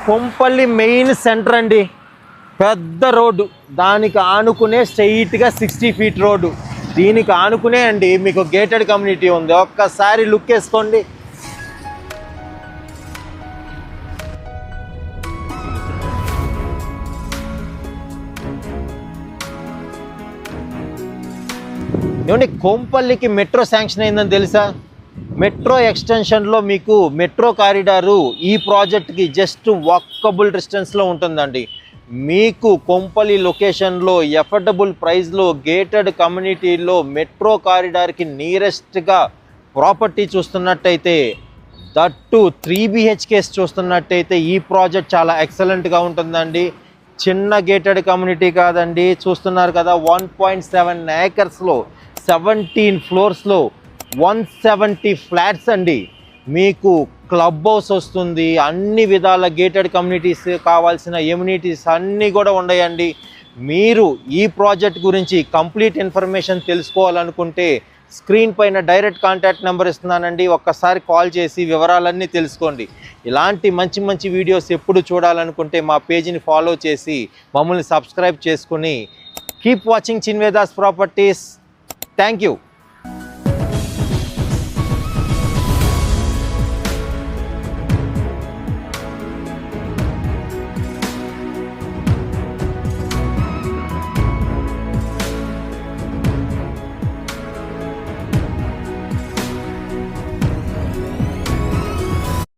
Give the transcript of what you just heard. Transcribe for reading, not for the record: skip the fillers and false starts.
Kompally main centre అండి, పెద్ద road, దానికి ఆనుకునే స్ట్రైట్గా 60 ఫీట్ రోడ్డు, దీనికి ఆనుకునే అండి మీకు గేటెడ్ కమ్యూనిటీ ఉంది. ఒక్కసారి లుక్ వేసుకోండి. ఏమండి, కొంపల్లికి మెట్రో శాంక్షన్ అయిందని తెలుసా? మెట్రో ఎక్స్టెన్షన్లో మీకు మెట్రో కారిడారు ఈ ప్రాజెక్ట్కి జస్ట్ వాకబుల్ డిస్టెన్స్లో ఉంటుందండి. మీకు కొంపల్లి లొకేషన్లో ఎఫర్డబుల్ ప్రైస్లో గేటెడ్ కమ్యూనిటీలో మెట్రో కారిడార్కి నియరెస్ట్గా ప్రాపర్టీ చూస్తున్నట్టయితే, దట్టు 3 BHKs చూస్తున్నట్టయితే ఈ ప్రాజెక్ట్ చాలా ఎక్సలెంట్గా ఉంటుందండి. చిన్న గేటెడ్ కమ్యూనిటీ కాదండి, చూస్తున్నారు కదా 1.7 acresలో 17 ఫ్లోర్స్లో 170 ఫ్లాట్స్ అండి. మీకు క్లబ్ హౌస్ వస్తుంది, అన్ని విధాల గేటెడ్ కమ్యూనిటీస్ కావాల్సిన ఎమ్యూనిటీస్ అన్నీ కూడా ఉన్నాయండి. మీరు ఈ ప్రాజెక్ట్ గురించి కంప్లీట్ ఇన్ఫర్మేషన్ తెలుసుకోవాలనుకుంటే స్క్రీన్ పైన డైరెక్ట్ కాంటాక్ట్ నెంబర్ ఇస్తున్నానండి, ఒక్కసారి కాల్ చేసి వివరాలన్నీ తెలుసుకోండి. ఇలాంటి మంచి మంచి వీడియోస్ ఎప్పుడు చూడాలనుకుంటే మా పేజీని ఫాలో చేసి మమ్మల్ని సబ్స్క్రైబ్ చేసుకుని keep watching Chinvedas properties. Thank you.